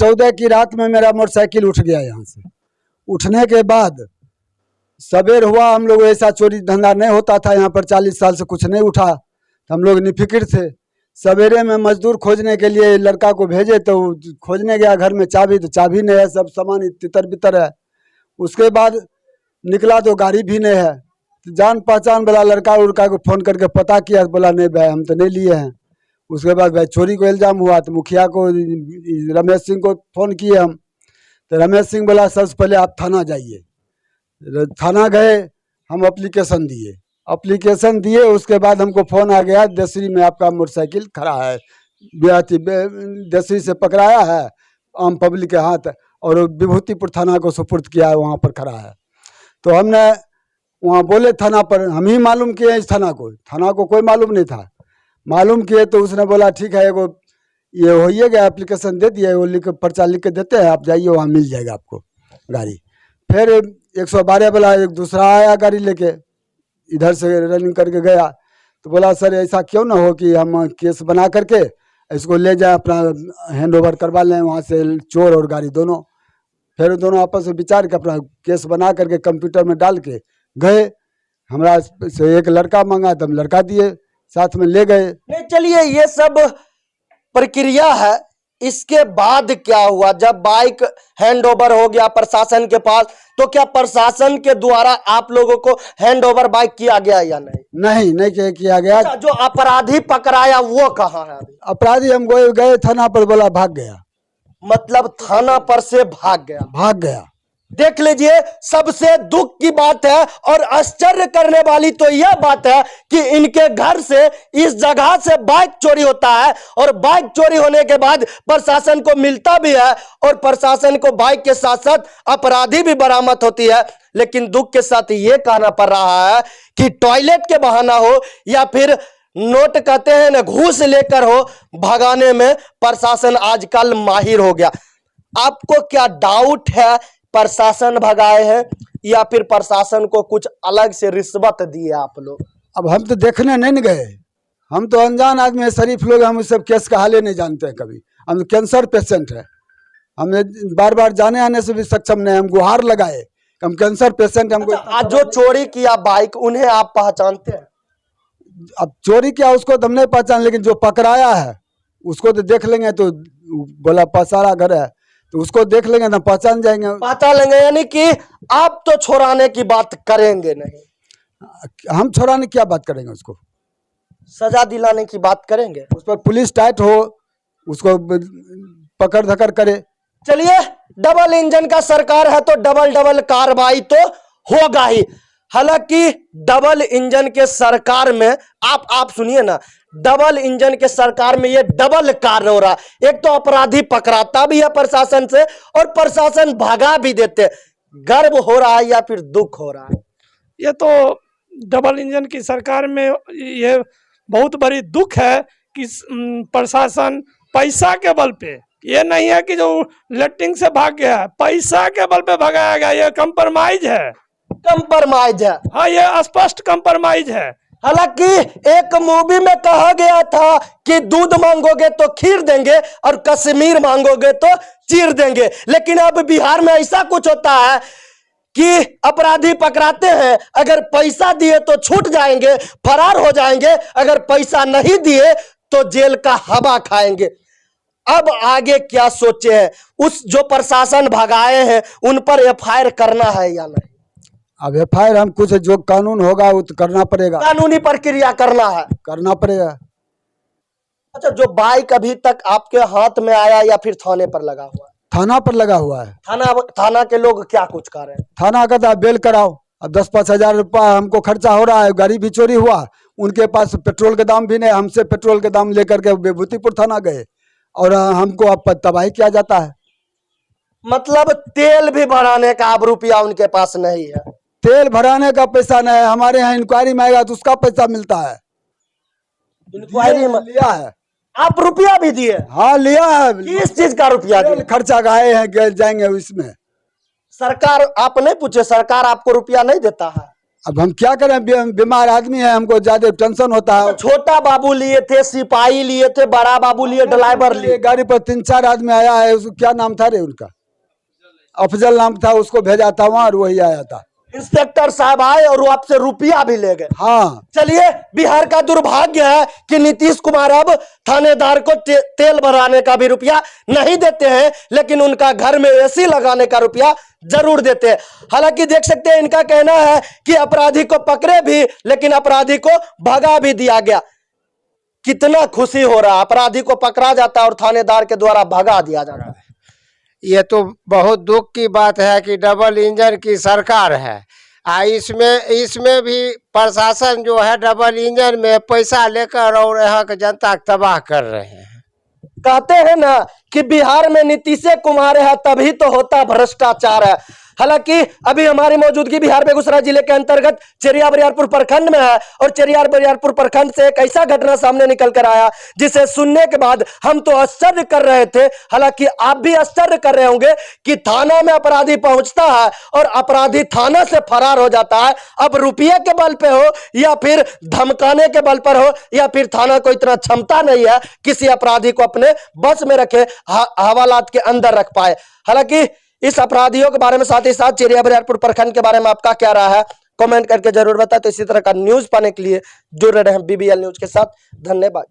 14 की रात में मेरा मोटरसाइकिल उठ गया यहाँ से। उठने के बाद सवेर हुआ, हम लोग ऐसा चोरी धंधा नहीं होता था यहाँ पर, 40 साल से कुछ नहीं उठा, तो हम लोग निफिक्र थे। सवेरे में मजदूर खोजने के लिए लड़का को भेजे, तो खोजने गया घर में चाबी, तो चाबी नहीं है, सब सामान तितर बितर है। उसके बाद निकला तो गाड़ी भी नहीं है। तो जान पहचान वाला लड़का उड़का को फ़ोन करके पता किया, बोला नहीं भाई हम तो नहीं लिए हैं। उसके बाद भाई चोरी को इल्ज़ाम हुआ, तो मुखिया को रमेश सिंह को फ़ोन किए हम, तो रमेश सिंह बोला सबसे पहले आप थाना जाइए। थाना गए, हम एप्लीकेशन दिए। उसके बाद हमको फ़ोन आ गया, दसरी में आपका मोटरसाइकिल खड़ा है, दसरी से पकड़ाया है आम पब्लिक के हाथ, और विभूतिपुर थाना को सुपुर्द किया है, वहाँ पर खड़ा है। तो हमने वहाँ बोले थाना पर, हम ही मालूम किए इस थाना को कोई मालूम नहीं था। मालूम किए तो उसने बोला ठीक है, एगो ये होइए गया, एप्लीकेशन दे दिया, वो लिख पर्चा लिख के देते हैं, आप जाइए वहाँ मिल जाएगा आपको गाड़ी। फिर 112 वाला एक दूसरा आया गाड़ी लेके, इधर से रनिंग करके गया, तो बोला सर ऐसा क्यों ना हो कि हम केस बना करके इसको ले जाए, अपना हैंड ओवर करवा लें वहाँ से, चोर और गाड़ी दोनों। फिर दोनों आपस में विचार के अपना केस बना करके कंप्यूटर में डाल के गए। हमारा से एक लड़का मांगा, तो हम लड़का दिए, साथ में ले गए। नहीं चलिए, ये सब प्रक्रिया है, इसके बाद क्या हुआ? जब बाइक हैंड ओवर हो गया प्रशासन के पास, तो क्या प्रशासन के द्वारा आप लोगों को हैंड ओवर बाइक किया गया या नहीं? नहीं किया गया। अच्छा, जो अपराधी पकड़ाया वो कहाँ है अभी? अपराधी हम गए थाना पर, बोला भाग गया। मतलब थाना पर से भाग गया। देख लीजिए, सबसे दुख की बात है और आश्चर्य करने वाली तो यह बात है कि इनके घर से, इस जगह से बाइक चोरी होता है, और बाइक चोरी होने के बाद प्रशासन को मिलता भी है, और प्रशासन को बाइक के साथ साथ अपराधी भी बरामद होती है। लेकिन दुख के साथ यह कहना पड़ रहा है कि टॉयलेट के बहाना हो या फिर नोट कहते हैं ना, घूस लेकर हो, भगाने में प्रशासन आजकल माहिर हो गया। आपको क्या डाउट है, प्रशासन भगाए हैं या फिर प्रशासन को कुछ अलग से रिश्वत दिए आप लोग? अब हम तो देखने नहीं गए, हम तो अनजान आदमी है, शरीफ लोग, हम इस सब केस का हाले नहीं जानते हैं कभी। हम कैंसर पेशेंट है, हमें बार बार जाने आने से भी सक्षम नहीं, हम गुहार लगाए, हम कैंसर पेशेंट। हमको आज जो चोरी किया बाइक, उन्हें आप पहचानते हैं? अब चोरी किया उसको तो हम नहीं पहचान, लेकिन जो पकड़ाया है उसको तो देख लेंगे, तो बोला पसारा घर है, तो उसको देख लेंगे ना, पहचान जाएंगे। पता लेंगे, यानी कि आप तो छोड़ाने की बात करेंगे नहीं? हम छोड़ाने क्या बात करेंगे, उसको सजा दिलाने की बात करेंगे। उस पर पुलिस टाइट हो, उसको पकड़ धकड़ करे। चलिए, डबल इंजन का सरकार है तो डबल कार्रवाई तो होगा ही। हालांकि डबल इंजन के सरकार में आप सुनिए ना, डबल इंजन के सरकार में ये डबल कार्य हो रहा है। एक तो अपराधी पकड़ाता भी है प्रशासन से, और प्रशासन भगा भी देते। गर्व हो रहा है या फिर दुख हो रहा है? ये तो डबल इंजन की सरकार में ये बहुत बड़ी दुख है कि प्रशासन पैसा के बल पे, ये नहीं है कि जो लेटरिंग से भाग गया, पैसा के बल पे भगाया गया। ये कंप्रोमाइज है। हाँ, ये स्पष्ट कंप्रोमाइज है। हालांकि एक मूवी में कहा गया था कि दूध मांगोगे तो खीर देंगे और कश्मीर मांगोगे तो चीर देंगे, लेकिन अब बिहार में ऐसा कुछ होता है कि अपराधी पकड़ाते हैं, अगर पैसा दिए तो छूट जाएंगे, फरार हो जाएंगे, अगर पैसा नहीं दिए तो जेल का हवा खाएंगे। अब आगे क्या सोचे हैं? उस जो प्रशासन भगाए हैं उन पर एफआईआर करना है या नहीं? अब एफआईआर हम कुछ जो कानून होगा वो तो करना पड़ेगा, कानूनी प्रक्रिया करना पड़ेगा। अच्छा, जो बाइक अभी तक आपके हाथ में आया या फिर थाने पर लगा हुआ है? थाना पर लगा हुआ है। थाना के लोग क्या कुछ कर रहे हैं? थाना कहता बेल कराओ। अब 10-5 हजार रुपया हमको खर्चा हो रहा है, गाड़ी भी चोरी हुआ, उनके पास पेट्रोल के दाम भी नहीं, हमसे पेट्रोल के दाम लेकर के विभूतिपुर थाना गए और हमको अब तबाही किया जाता है। मतलब तेल भी भराने का अब रुपया उनके पास नहीं है? तेल भराने का पैसा नहीं है, हमारे यहाँ इंक्वायरी में आएगा तो उसका पैसा मिलता है। इंक्वायरी में लिया है। आप रुपया भी दिए? हाँ, लिया है। किस चीज का रुपया दिए? खर्चा गाए हैं, जाएंगे इसमें। सरकार, आप नहीं पूछे, सरकार आपको रुपया नहीं देता है? अब हम क्या करें, बीमार आदमी है, हमको ज्यादा टेंशन होता है। छोटा बाबू लिए थे, सिपाही लिए थे, बड़ा बाबू लिए, ड्राइवर लिए। गाड़ी पर 3-4 आदमी आया है, उसको क्या नाम था रे उनका, अफजल नाम था, उसको भेजा था वहां और वही आया था। इंस्पेक्टर साहब आए और वो आपसे रुपया भी ले गए। हाँ, चलिए, बिहार का दुर्भाग्य है कि नीतीश कुमार अब थानेदार को तेल भराने का भी रुपया नहीं देते हैं, लेकिन उनका घर में एसी लगाने का रुपया जरूर देते हैं। हालांकि देख सकते हैं, इनका कहना है कि अपराधी को पकड़े भी, लेकिन अपराधी को भगा भी दिया गया। कितना खुशी हो रहा है, अपराधी को पकड़ा जाता है और थानेदार के द्वारा भगा दिया जाता है। ये तो बहुत दुख की बात है कि डबल इंजन की सरकार है। इसमें भी प्रशासन जो है डबल इंजन में पैसा लेकर और यहाँ के जनता को तबाह कर रहे हैं। कहते हैं ना कि बिहार में नीतीश कुमार है तभी तो होता भ्रष्टाचार है। हालांकि अभी हमारी मौजूदगी बिहार बेगूसराय जिले के अंतर्गत चेरिया बरियारपुर प्रखंड में है और चेरिया बरियारपुर प्रखंड से एक ऐसा घटना सामने निकल कर आया जिसे सुनने के बाद हम तो आश्चर्य कर रहे थे। हालांकि आप भी आश्चर्य कर रहे होंगे कि थाना में अपराधी पहुंचता है और अपराधी थाना से फरार हो जाता है। अब रुपये के बल पे हो या फिर धमकाने के बल पर हो या फिर थाना को इतना क्षमता नहीं है किसी अपराधी को अपने बस में रखे, हवालात के अंदर रख पाए। हालांकि इस अपराधियों के बारे में, साथ ही साथ चेरिया बरियारपुर प्रखंड के बारे में आपका क्या राय है, कमेंट करके जरूर बताएं। तो इसी तरह का न्यूज पाने के लिए जुड़े रहें BBL न्यूज के साथ। धन्यवाद।